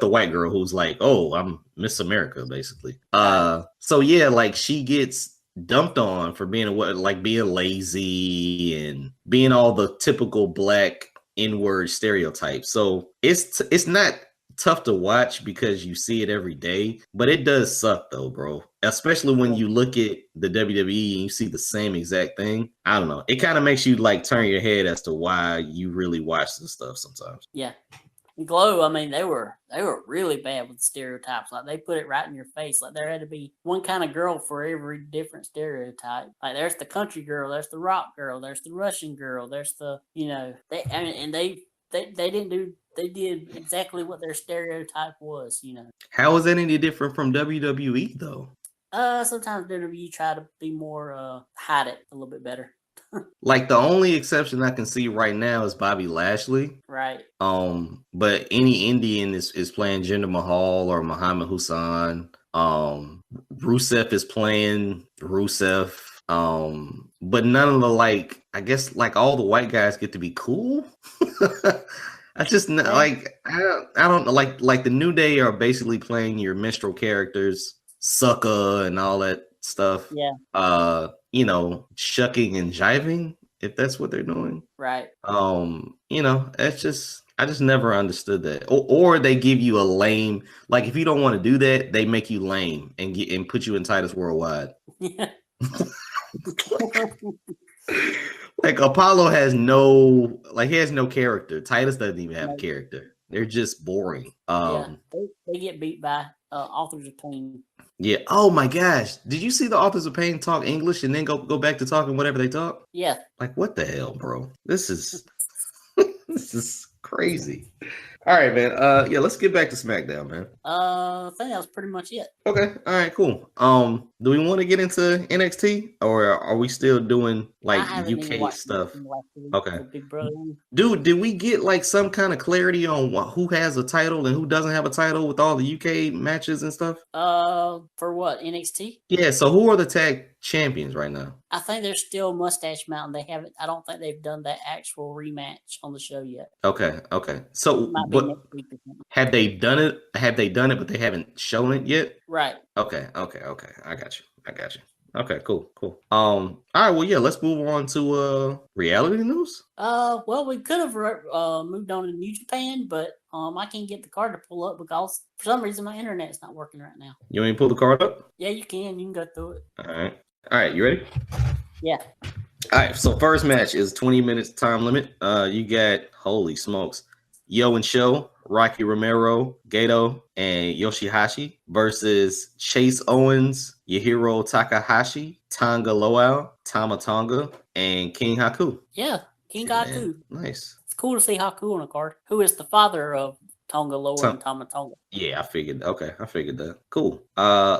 B: white girl who's like, "Oh, I'm Miss America," basically. So yeah, like she gets dumped on for being being lazy and being all the typical black N-word stereotypes. So it's not tough to watch because you see it every day, but it does suck though, bro. Especially when you look at the WWE and you see the same exact thing. I don't know. It kind of makes you like turn your head as to why you really watch this stuff sometimes.
C: Yeah. Glow, I mean, they were really bad with stereotypes. Like they put it right in your face. Like there had to be one kind of girl for every different stereotype. Like there's the country girl, there's the rock girl, there's the Russian girl, there's the they did exactly what their stereotype was.
B: How is that any different from WWE though?
C: Sometimes WWE try to be more hide it a little bit better.
B: Like the only exception I can see right now is Bobby Lashley.
C: Right.
B: But any Indian is playing Jinder Mahal or Muhammad Hassan. Rusev is playing Rusev. But none of the I guess all the white guys get to be cool. I just I don't know, like the New Day are basically playing your minstrel characters, sucker and all that stuff.
C: Yeah.
B: Shucking and jiving, if that's what they're doing.
C: Right.
B: That's just I just never understood that. Or they give you a lame, like if you don't want to do that, they make you lame and put you in Titus Worldwide.
C: Yeah.
B: Like Apollo has no character. Titus doesn't even have a character. They're just boring.
C: They get beat by Authors of Pain.
B: Yeah. Oh my gosh. Did you see the Authors of Pain talk English and then go back to talking whatever they talk?
C: Yeah.
B: Like what the hell, bro? This is this is crazy. All right, man. Yeah, let's get back to SmackDown, man.
C: I think that was pretty much it.
B: Okay. All right, cool. Do we want to get into NXT or are we still doing like UK stuff? Okay.
C: Big Brother.
B: Dude, did we get some kind of clarity on who has a title and who doesn't have a title with all the UK matches and stuff?
C: For what, NXT?
B: Yeah, so who are the tag champions right now?
C: I think they're still Mustache Mountain. I don't think they've done that actual rematch on the show yet.
B: Okay. So have they done it? Have they done it, but they haven't shown it yet?
C: Right.
B: Okay. I got you. Okay, cool. All right, well, yeah, let's move on to reality news.
C: Well, we could have moved on to New Japan, but I can't get the card to pull up because for some reason my internet's not working right now.
B: You want me to pull the card up?
C: Yeah, you can. You can go through it.
B: All right, you ready?
C: Yeah.
B: All right, so first match is 20 minutes time limit. You got, holy smokes, Yo and Show, Rocky Romero, Gato, and Yoshihashi versus Chase Owens, Yahiro Takahashi, Tonga Loa, Tama Tonga, and King Haku.
C: Yeah, King Haku.
B: Nice.
C: It's cool to see Haku on a card. Who is the father of Tonga Loa and Tama Tonga?
B: Yeah, I figured. Okay, I figured that. Cool.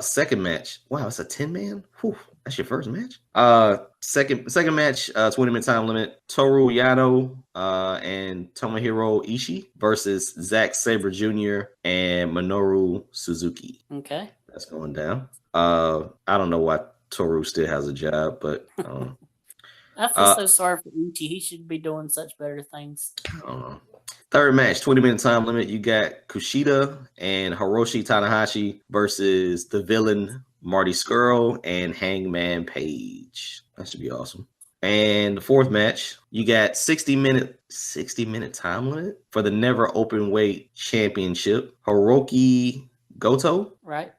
B: Second match. Wow, it's a 10-man? Whew. That's your first match. Second match, 20-minute time limit. Toru Yano and Tomohiro Ishii versus Zack Sabre Jr. and Minoru Suzuki.
C: Okay.
B: That's going down. I don't know why Toru still has a job, but
C: I feel so sorry for Uchi. He should be doing such better things.
B: I don't know. Third match, 20-minute time limit. You got Kushida and Hiroshi Tanahashi versus the villain Marty Scurll and Hangman Page. That should be awesome. And the fourth match, you got 60-minute time limit for the Never Open Weight Championship. Hiroki Goto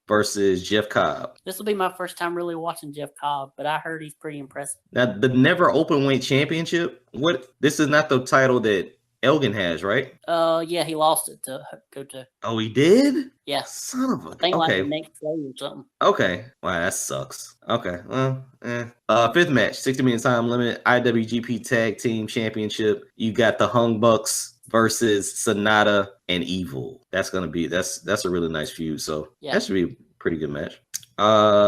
B: versus Jeff Cobb.
C: This will be my first time really watching Jeff Cobb, but I heard he's pretty impressive.
B: Now, the Never Open Weight Championship, this is not the title that Elgin has, right?
C: Yeah, he lost it to go to.
B: Oh, he did?
C: Yeah.
B: Son of
C: I
B: a.
C: think like the
B: Okay.
C: next day or something.
B: Okay. Wow, that sucks. Okay. Well, fifth match, 60-minute time limit, IWGP Tag Team Championship. You got the Hung Bucks versus Sonata and Evil. That's a really nice feud. So that should be a pretty good match.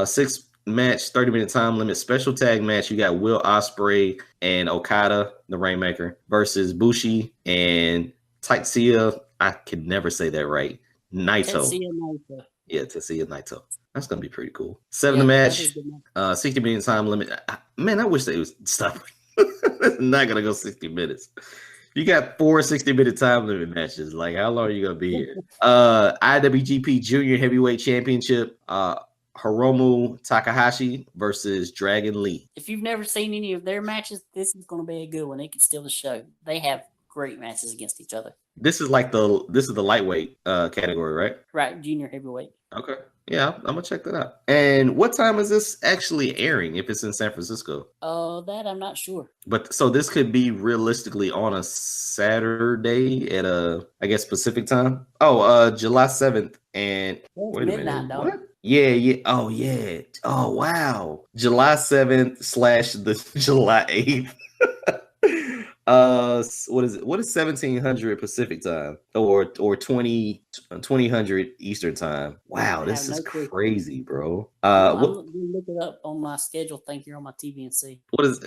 B: Sixth match, 30-minute time limit, special tag match. You got Will Ospreay and Okada, the Rainmaker, versus Bushi and Tetsuya. I can never say that right. Naito. Yeah, Tetsuya Naito. That's gonna be pretty cool. Seventh match, 60-minute time limit. Man, I wish they would stop. It's not gonna go 60 minutes. You got 4 60-minute time limit matches. Like, how long are you gonna be here? IWGP Junior Heavyweight Championship. Hiromu Takahashi versus Dragon Lee.
C: If you've never seen any of their matches, this is going to be a good one. It can steal the show. They have great matches against each other.
B: This is the lightweight category, right?
C: Right, junior heavyweight.
B: Okay. Yeah, I'm gonna check that out. And what time is this actually airing if it's in San Francisco?
C: That I'm not sure.
B: But so this could be realistically on a Saturday at I guess Pacific time. Oh, July 7th and wait a minute.
C: Dog.
B: What? Yeah. Oh yeah. Oh wow. July 7th / the July 8th. What is it? What is 1700 Pacific time or 2000 Eastern time? Wow, this is crazy, bro.
C: Look it up on my schedule. Think you're on my TV and see.
B: What is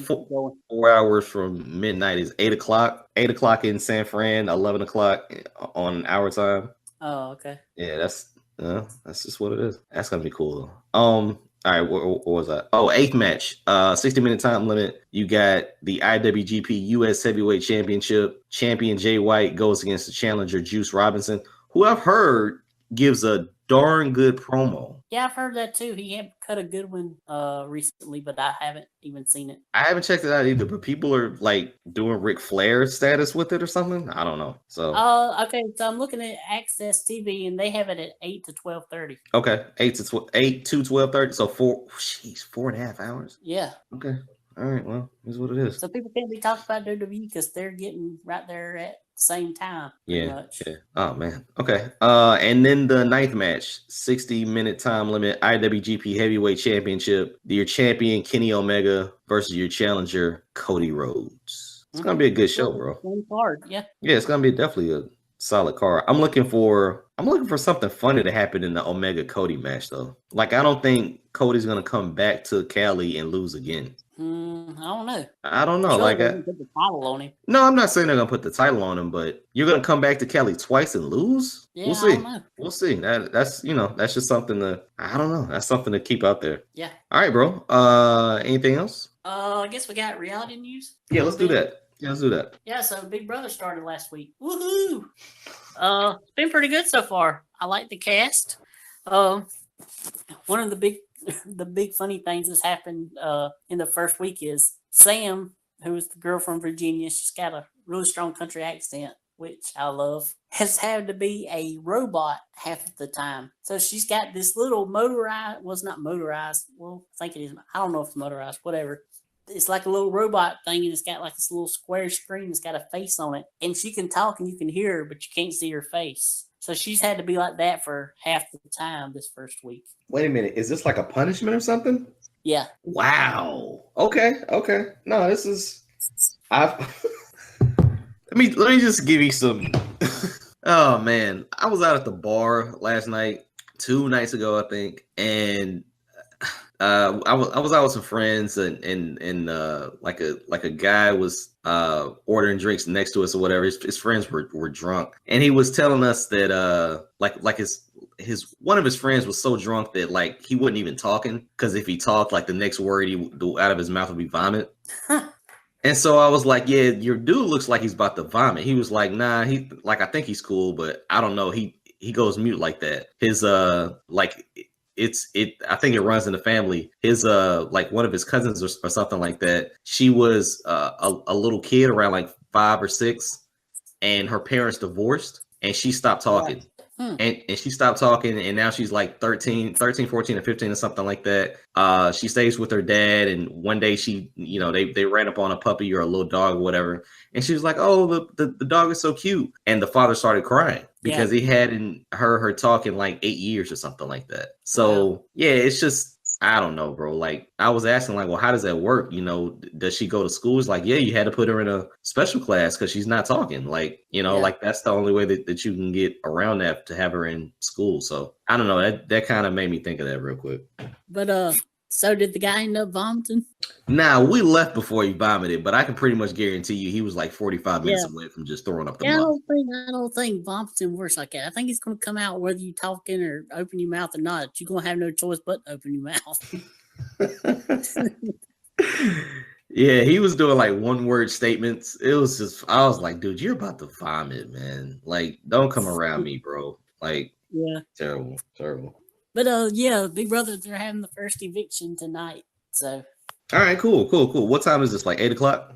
B: 4 hours from midnight is 8 o'clock. 8 o'clock in San Fran, 11 o'clock on our time.
C: Oh, okay.
B: Yeah, that's just what it is. That's gonna be cool. All right, what was that? Oh, 8th match, 60-minute time limit. You got the IWGP US Heavyweight Championship. Champion Jay White goes against the challenger Juice Robinson, who I've heard gives a darn good promo.
C: Yeah, I've heard that too. He had cut a good one recently, but I haven't even seen it.
B: I haven't checked it out either, but people are like doing Ric Flair status with it or something. I don't know. So
C: okay, so I'm looking at Access TV and they have it at 8 to 12:30.
B: Okay, 8 to 12:30. So 4.5 hours.
C: Yeah.
B: Okay. All right. Well, here's what it is.
C: So people can't be talking about WWE because they're getting right there at the same time.
B: Yeah. Oh man. Okay. And then the 9th match, 60-minute time limit, IWGP Heavyweight Championship. Your champion Kenny Omega versus your challenger Cody Rhodes. It's gonna be a good show, bro.
C: Card. Yeah.
B: Yeah, it's gonna be definitely a solid card. I'm looking for something funny to happen in the Omega Cody match though. Like, I don't think Cody's gonna come back to Cali and lose again.
C: I don't know.
B: Like,
C: put the title on him.
B: No, I'm not saying they're gonna put the title on him, but you're gonna come back to Cali twice and lose.
C: Yeah,
B: we'll see. We'll see. That's that's just something I don't know. That's something to keep out there.
C: Yeah.
B: All right, bro. Anything else?
C: I guess we got reality news.
B: Yeah, let's do that. Yeah, let's do that.
C: Yeah, so Big Brother started last week. Woohoo! It's been pretty good so far. I like the cast. One of the big funny things that's happened in the first week is Sam, who is the girl from Virginia, she's got a really strong country accent, which I love, has had to be a robot half of the time. So she's got this little motorized, well, it's not motorized. Well, I think it is. I don't know if it's motorized, whatever. It's like a little robot thing, and it's got like this little square screen that's got a face on it. And she can talk and you can hear her, but you can't see her face. So she's had to be like that for half the time this first week.
B: Wait a minute. Is this like a punishment or something?
C: Yeah.
B: Wow. Okay. No, this is... let me just give you some... Oh, man. I was out at the bar last night, 2 nights ago, I think, and... I was out with some friends and like a guy was ordering drinks next to us or whatever. His friends were drunk, and he was telling us that like his one of his friends was so drunk that like he wasn't even talking, because if he talked, like the next word out of his mouth would be vomit. And so I was like, yeah, your dude looks like he's about to vomit. He was like, nah, I think he's cool, but I don't know. He goes mute like that. His I think it runs in the family. His like one of his cousins or something like that. She was a little kid around like 5 or 6, and her parents divorced, and she stopped talking. And she stopped talking, and now she's like 13, 14, or 15 or something like that. She stays with her dad, and one day she, they ran up on a puppy or a little dog or whatever, and she was like, oh, the dog is so cute. And the father started crying because he hadn't heard her talk in like 8 years or something like that. So, yeah, it's just, I don't know, bro. Like, I was asking, like, well, how does that work? Does she go to school? It's like, yeah, you had to put her in a special class because she's not talking. Like, like that's the only way that you can get around that, to have her in school. So I don't know. That kind of made me think of that real quick.
C: But so did the guy end up vomiting?
B: Nah, we left before he vomited, but I can pretty much guarantee you he was like 45 minutes away from just throwing up the mouth.
C: I don't think vomiting works like that. I think it's going to come out whether you talking or open your mouth or not. You're going to have no choice but open your mouth.
B: Yeah, he was doing like one-word statements. It was just, I was like, dude, you're about to vomit, man. Like, don't come around me, bro. Like, yeah, terrible.
C: But yeah, Big Brother, they're having the first eviction tonight. So,
B: all right, cool. What time is this? Like 8:00?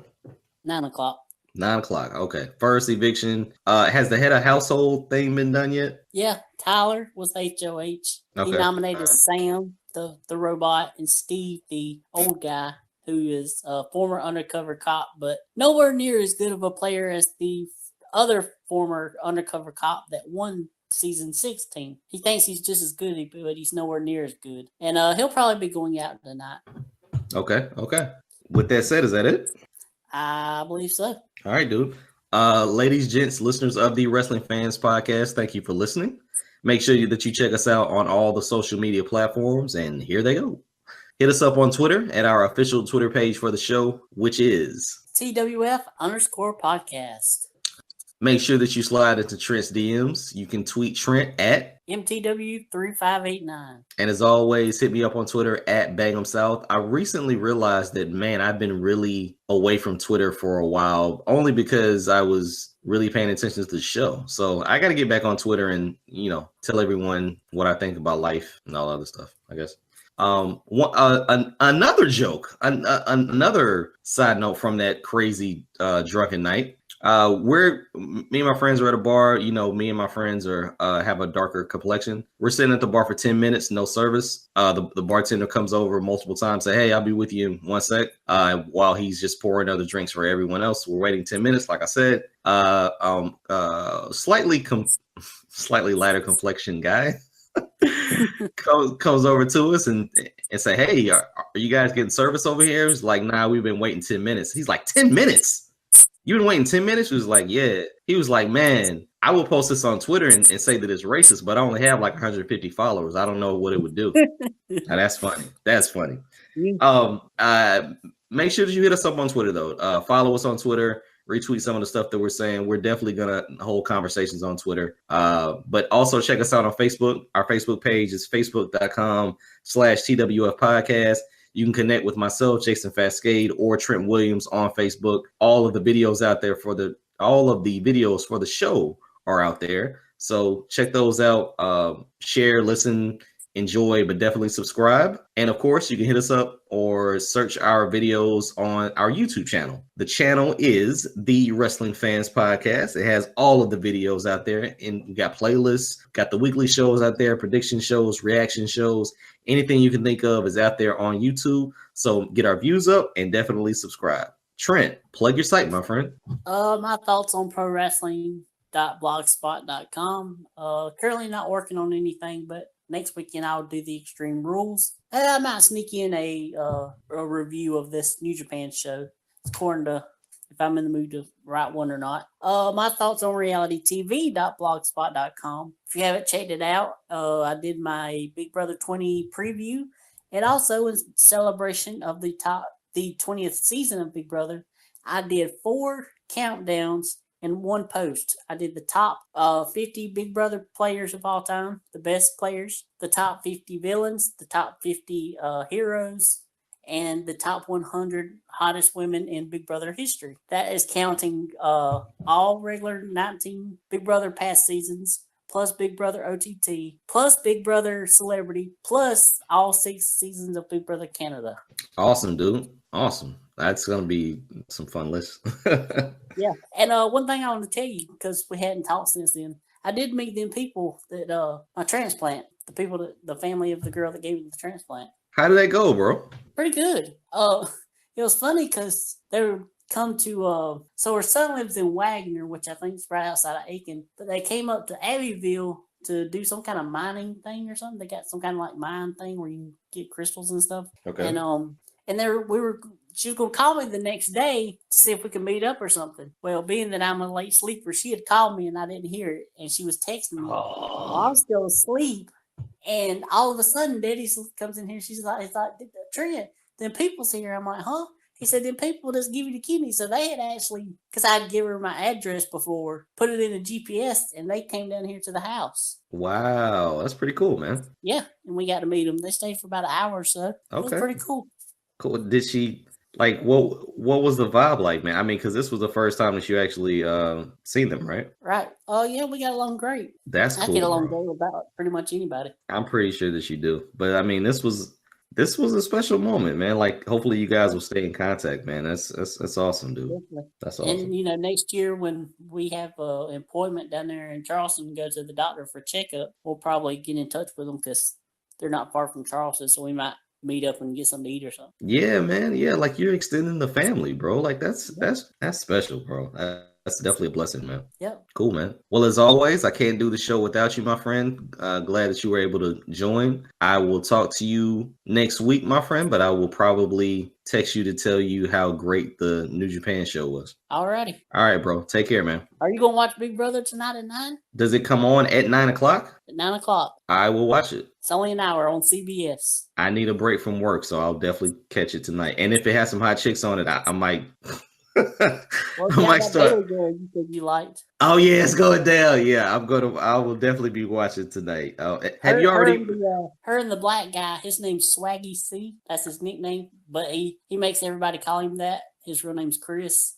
C: 9:00.
B: 9:00. Okay, first eviction. Has the head of household thing been done yet?
C: Yeah, Tyler was HOH. Okay. He nominated Sam, the robot, and Steve, the old guy, who is a former undercover cop, but nowhere near as good of a player as the other former undercover cop that won season 16. He thinks he's just as good, but he's nowhere near as good. And he'll probably be going out tonight.
B: Okay. With that said, is that it?
C: I believe so.
B: All right, dude. Ladies, gents, listeners of the Wrestling Fans Podcast, thank you for listening. Make sure that you check us out on all the social media platforms, and here they go. Hit us up on Twitter at our official Twitter page for the show, which is
C: TWF_podcast.
B: Make sure that you slide into Trent's DMs. You can tweet Trent at
C: MTW3589.
B: And as always, hit me up on Twitter at BangEm South. I recently realized that, man, I've been really away from Twitter for a while, only because I was really paying attention to the show. So I got to get back on Twitter and, tell everyone what I think about life and all other stuff, I guess. Another joke, another side note from that crazy drunken night. Me and my friends are at a bar. Me and my friends have a darker complexion. We're sitting at the bar for 10 minutes, no service. The bartender comes over multiple times, say, "Hey, I'll be with you in 1 sec." While he's just pouring other drinks for everyone else. We're waiting 10 minutes, like I said. Slightly lighter complexion guy comes over to us and say, "Hey, are you guys getting service over here?" It's like, "Nah, we've been waiting 10 minutes. He's like, 10 minutes? You've been waiting 10 minutes? He was like, "Yeah." He was like, "Man, I will post this on Twitter and say that it's racist, but I only have like 150 followers. I don't know what it would do." Now, that's funny. Make sure that you hit us up on Twitter, though. Follow us on Twitter. Retweet some of the stuff that we're saying. We're definitely going to hold conversations on Twitter. But also check us out on Facebook. Our Facebook page is facebook.com/TWF Podcast. You can connect with myself, Jason Fastkade, or Trent Williams on Facebook. All of the videos out there all of the videos for the show are out there. So check those out. Share, listen, enjoy, but definitely subscribe. And of course, you can hit us up or search our videos on our YouTube channel. The channel is the Wrestling Fans Podcast. It has all of the videos out there, and we got playlists, got the weekly shows out there, prediction shows, reaction shows. Anything you can think of is out there on YouTube. So get our views up and definitely subscribe. Trent, plug your site, my friend.
C: My thoughts on pro wrestling.blogspot.com. Currently not working on anything, but next weekend I'll do the Extreme Rules. I might sneak in a review of this New Japan show. It's according to if I'm in the mood to write one or not. My thoughts on realitytv.blogspot.com. If you haven't checked it out, I did my Big Brother 20 preview, and also in celebration of the 20th season of Big Brother, I did 4 countdowns in one post. I did the top 50 Big Brother players of all time, the best players, the top 50 villains, the top 50 heroes, and the top 100 hottest women in Big Brother history. That is counting all regular 19 Big Brother past seasons, plus Big Brother OTT, plus Big Brother Celebrity, plus all 6 seasons of Big Brother Canada.
B: Awesome, dude. Awesome. That's going to be some fun lists.
C: Yeah. And one thing I want to tell you, because we hadn't talked since then, I did meet them people that my transplant, the family of the girl that gave me the transplant.
B: How did that go, bro?
C: Pretty good. It was funny because they were come to so her son lives in Wagner, which I think is right outside of Aiken, but they came up to Abbeville to do some kind of mining thing or something. They got some kind of like mine thing where you get crystals and stuff.
B: Okay.
C: And she was gonna call me the next day to see if we could meet up or something. Well, being that I'm a late sleeper, she had called me and I didn't hear it, and she was texting me.
B: Oh.
C: I was still asleep, and all of a sudden, Daddy comes in here. She's like, Trent, then people's here. I'm like, huh? He said, then people just give you the kidney. So they had actually, because I'd give her my address before, put it in a GPS, and they came down here to the house.
B: Wow, that's pretty cool, man.
C: Yeah, and we got to meet them. They stayed for about an hour or so. It was pretty cool.
B: Cool. Did she, like, what was the vibe like, man? I mean, because this was the first time that you actually seen them, right?
C: Right. Oh, yeah, we got along great.
B: That's cool.
C: I get along great with about pretty much anybody.
B: I'm pretty sure that you do. But, I mean, this was a special moment, man. Like, hopefully you guys will stay in contact, man. That's awesome, dude.
C: Definitely.
B: That's awesome.
C: And, you know, next year when we have an appointment down there in Charleston and go to the doctor for a checkup, we'll probably get in touch with them because they're not far from Charleston, so we might meet up and get something to eat or something.
B: Yeah, man. Yeah, like you're extending the family, bro. Like that's special, bro. That's definitely a blessing, man.
C: Yep.
B: Cool, man. Well, as always, I can't do the show without you, my friend. Glad that you were able to join. I will talk to you next week, my friend, but I will probably text you to tell you how great the New Japan show was.
C: Alrighty.
B: All right, bro. Take care, man.
C: Are you going to watch Big Brother tonight at 9?
B: Does it come on at 9 o'clock?
C: At 9 o'clock.
B: I will watch it.
C: It's only an hour on CBS.
B: I need a break from work, so I'll definitely catch it tonight. And if it has some hot chicks on it, I might...
C: Well, I might start. You said you liked.
B: Oh yeah, it's going down. Yeah, I will definitely be watching tonight. Have you already?
C: Her and the black guy. His name's Swaggy C. That's his nickname, but he makes everybody call him that. His real name's Chris.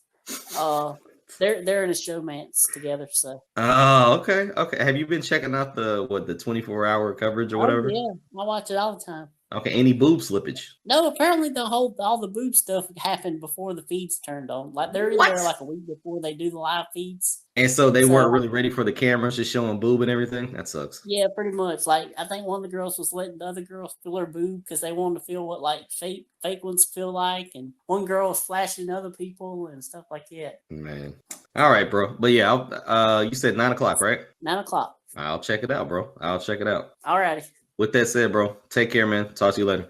C: They're in a showmance together. So.
B: Oh, okay. Have you been checking out the 24-hour coverage or whatever?
C: Yeah, I watch it all the time.
B: Okay, any boob slippage?
C: No, apparently all the boob stuff happened before the feeds turned on. Like they're in there like a week before they do the live feeds.
B: And so they weren't really ready for the cameras just showing boob and everything? That sucks.
C: Yeah, pretty much. Like I think one of the girls was letting the other girls feel her boob because they wanted to feel what like fake ones feel like, and one girl was flashing other people and stuff like that.
B: Man. All right, bro. But yeah, you said 9 o'clock, right?
C: 9 o'clock.
B: I'll check it out, bro. I'll check it out.
C: All righty.
B: With that said, bro, take care, man. Talk to you later.